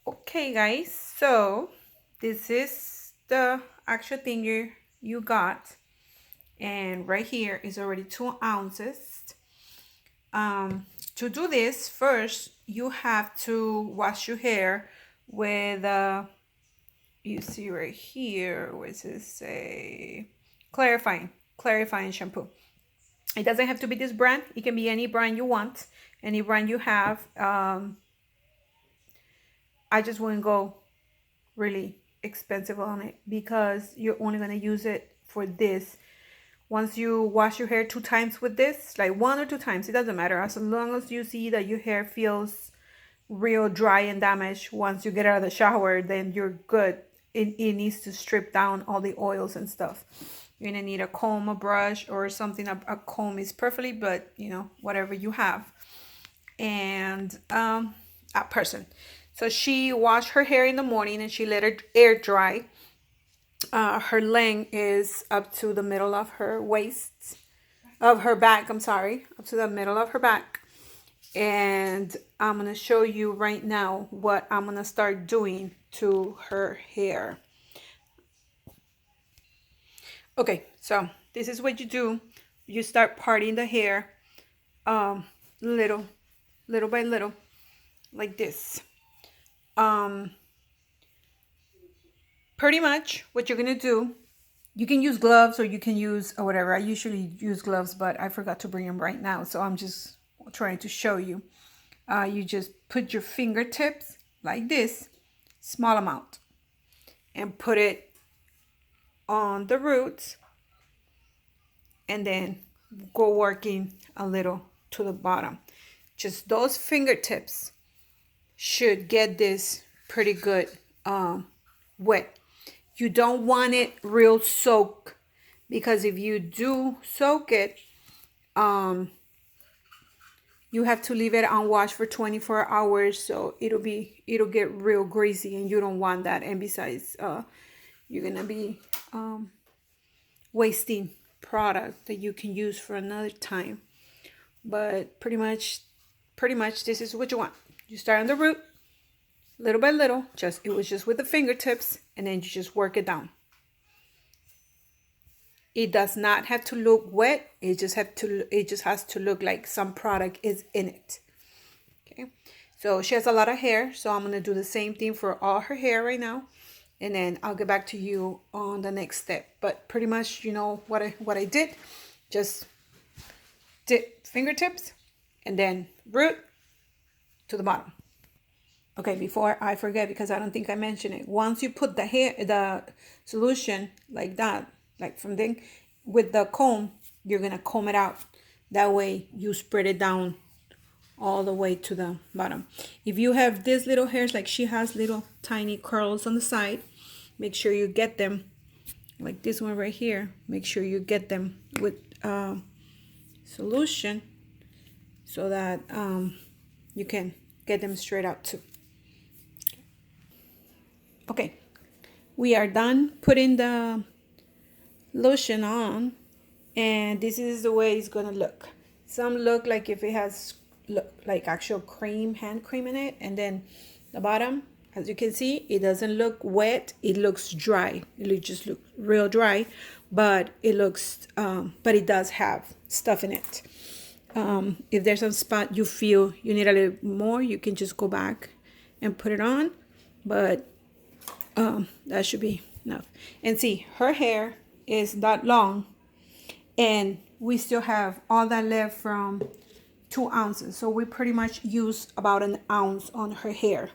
Okay, guys, so this is the actual thing you got, and right here is already 2 ounces. To do this, first you have to wash your hair with you see right here, what does it say? Clarifying shampoo. It doesn't have to be this brand. It can be any brand you want, any brand you have. I just wouldn't go really expensive on it because you're only going to use it for this. Once you wash your hair 2 times with this, like 1 or 2 times, it doesn't matter, as long as you see that your hair feels real dry and damaged. Once you get out of the shower, then you're good. It needs to strip down all the oils and stuff. You're gonna need a comb, a brush, or something. A comb is perfectly, but whatever you have. And a person. So she washed her hair in the morning and she let it air dry. Her length is up to the middle of her waist, of her back. I'm sorry, up to the middle of her back. And I'm gonna show you right now what I'm gonna start doing to her hair. Okay, so this is what you do. You start parting the hair, um, little, little by little, like this. Um, Pretty much what you're gonna do. You can use gloves or you can use or whatever. I usually use gloves, but I forgot to bring them right now, so I'm just trying to show you. You just put your fingertips like this, small amount, and put it on the roots, and then go working a little to the bottom. Just those fingertips should get this pretty good wet. You don't want it real soaked, because if you do soak it, you have to leave it unwashed for 24 hours, so it'll get real greasy, and you don't want that. And besides, you're gonna be wasting product that you can use for another time. But pretty much this is what you want. You start on the root, little by little. It was just with the fingertips, and then you just work it down. It does not have to look wet. It just has to look like some product is in it. Okay, so she has a lot of hair, so I'm gonna do the same thing for all her hair right now, and then I'll get back to you on the next step. But pretty much, you know what I did. Just dip fingertips, and then root to the bottom. Okay, before I forget, because I don't think I mentioned it. Once you put the solution like that, like from thing, with the comb, you're gonna comb it out. That way you spread it down all the way to the bottom. If you have these little hairs, like she has little tiny curls on the side, make sure you get them, like this one right here. Make sure you get them with solution, so that you can get them straight out too. Okay, we are done putting the lotion on, and this is the way it's gonna look. Some look like if it has like actual cream, hand cream in it, and then the bottom, as you can see, it doesn't look wet. It looks dry. It just looks real dry, but it looks but it does have stuff in it. If there's some spot you feel you need a little more, you can just go back and put it on, but that should be enough. And see, her hair is that long, and we still have all that left from 2 ounces, so we pretty much used about an ounce on her hair.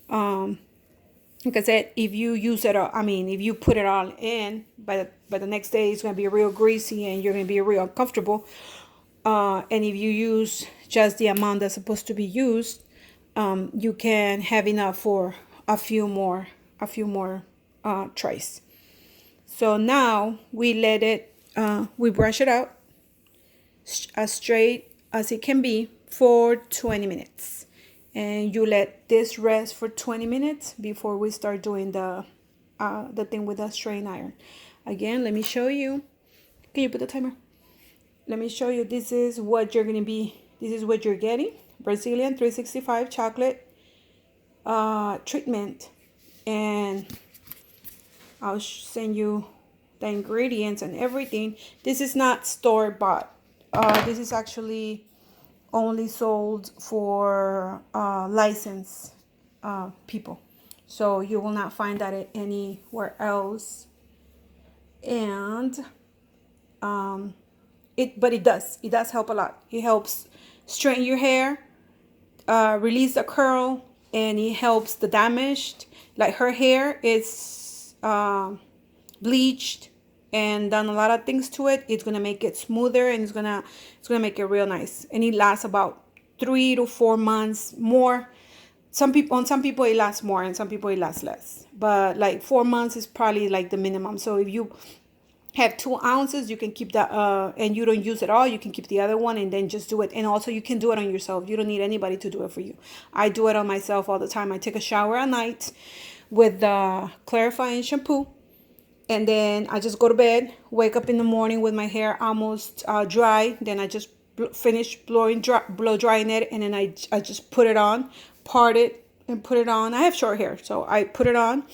Like I said, if you use it all, I mean, if you put it all in, by the next day it's going to be real greasy and you're going to be real uncomfortable. And if you use just the amount that's supposed to be used, you can have enough for a few more tries. So now we let it, we brush it out as straight as it can be for 20 minutes. And you let this rest for 20 minutes before we start doing the thing with the strain iron. Again, let me show you. Can you put the timer? Let me show you. This is what you're getting. Brazilian 365 chocolate treatment, and I'll send you the ingredients and everything. This is not store-bought. This is actually only sold for licensed people. So you will not find that anywhere else. And but it does help a lot. It helps straighten your hair, release the curl, and it helps the damaged. Like her hair is bleached and done a lot of things to it. It's gonna make it smoother, and it's gonna make it real nice. And it lasts about 3 to 4 months more. Some people it lasts more, and some people it lasts less. But like 4 months is probably like the minimum. So if you have 2 ounces, you can keep that, and you don't use it all, you can keep the other one and then just do it. And also you can do it on yourself. You don't need anybody to do it for you. I do it on myself all the time. I take a shower at night with the clarifying shampoo, and then I just go to bed, wake up in the morning with my hair almost dry. Then I just finish blow drying it, and then I just put it on, part it, and put it on. I have short hair, so I put it on,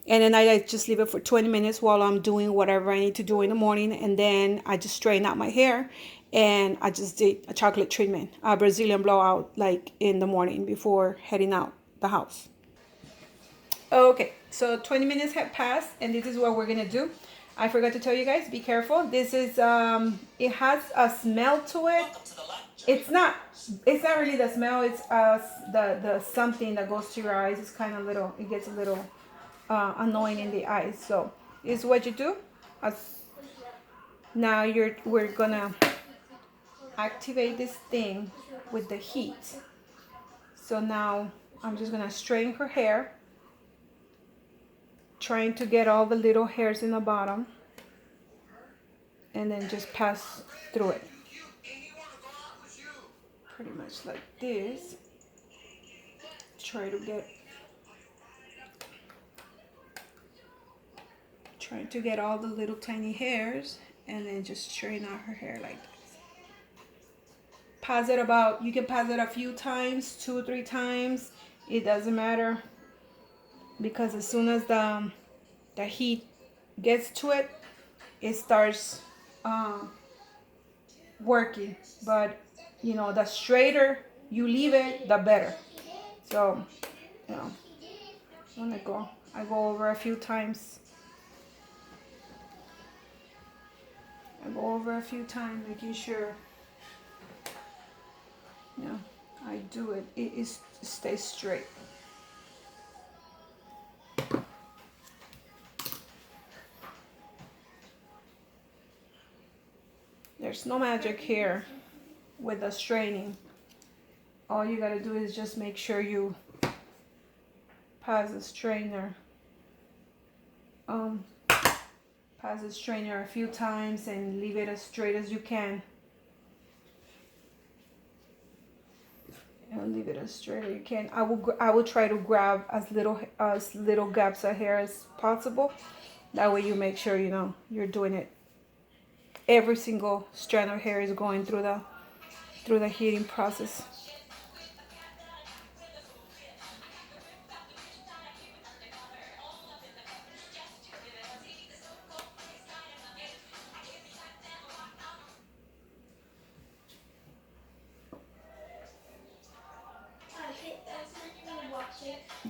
and then I just leave it for 20 minutes while I'm doing whatever I need to do in the morning, and then I just straighten out my hair, and I just did a chocolate treatment, a Brazilian blowout, like in the morning before heading out the house. Okay, so 20 minutes have passed, and this is what we're gonna do. I forgot to tell you guys, be careful. This is it has a smell to it. It's not really the smell, it's the something that goes to your eyes. It's kind of little, it gets a little annoying in the eyes. So this is what you do. As now we're gonna activate this thing with the heat. So now I'm just gonna straighten her hair, trying to get all the little hairs in the bottom, and then just pass through it pretty much like this. Trying to get all the little tiny hairs, and then just straighten out her hair like this. Pass it about, you can pass it a few times, 2 or 3 times, it doesn't matter, because as soon as the heat gets to it, it starts working. But you know, the straighter you leave it, the better. So you know, I go over a few times. Making sure, you know, I do it. It stays straight. There's no magic here with the straightening. All you gotta do is just make sure you pass the straightener. Pass the straightener a few times and leave it as straight as you can. And leave it as straight as you can. I will try to grab as little gaps of hair as possible. That way you make sure, you know, you're doing it. Every single strand of hair is going through the heating process.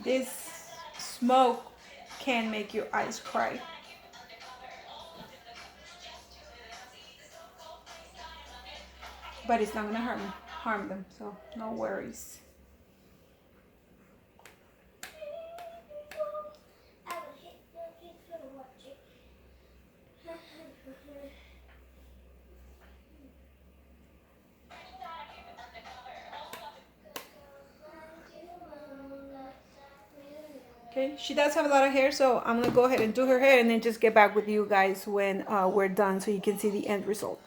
This smoke can make your eyes cry. But it's not gonna harm them, so no worries. Okay, she does have a lot of hair, so I'm gonna go ahead and do her hair and then just get back with you guys when we're done, so you can see the end result.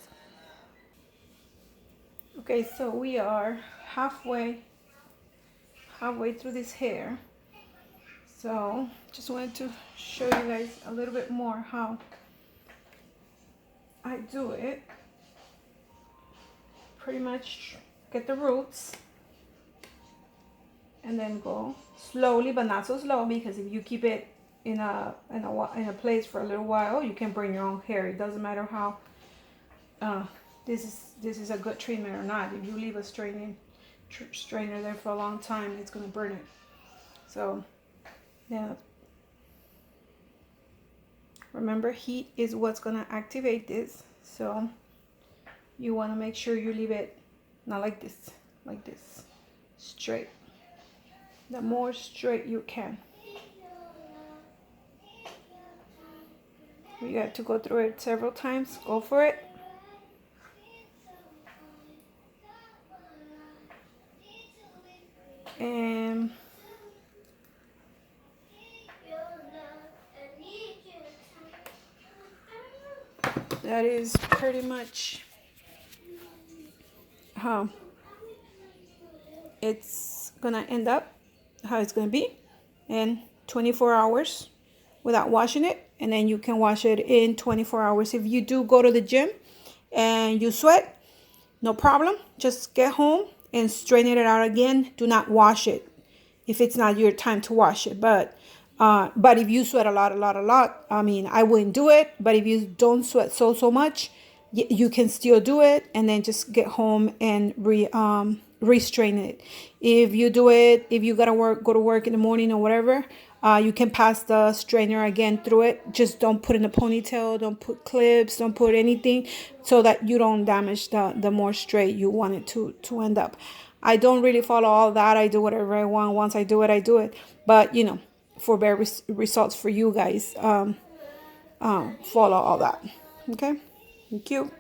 Okay, so we are halfway through this hair. So just wanted to show you guys a little bit more how I do it. Pretty much get the roots, and then go slowly, but not so slow, because if you keep it in a place for a little while, you can burn your own hair. It doesn't matter how uh, this is a good treatment or not. If you leave a strainer there for a long time, it's gonna burn it. So yeah, remember, heat is what's gonna activate this. So you want to make sure you leave it not like this, straight. The more straight you can. You have to go through it several times. Go for it. And that is pretty much how it's gonna end up, how it's gonna be in 24 hours without washing it. And then you can wash it in 24 hours. If you do go to the gym and you sweat, no problem. Just get home and straighten it out again. Do not wash it if it's not your time to wash it. But if you sweat a lot, I mean, I wouldn't do it. But if you don't sweat so much, you can still do it, and then just get home and restrain it. If you do it, if you gotta go to work in the morning or whatever, you can pass the strainer again through it. Just don't put in a ponytail, don't put clips, don't put anything, so that you don't damage the more straight you want it to end up. I don't really follow all that. I do whatever I want. Once I do it. But for better results for you guys, follow all that. Okay, thank you.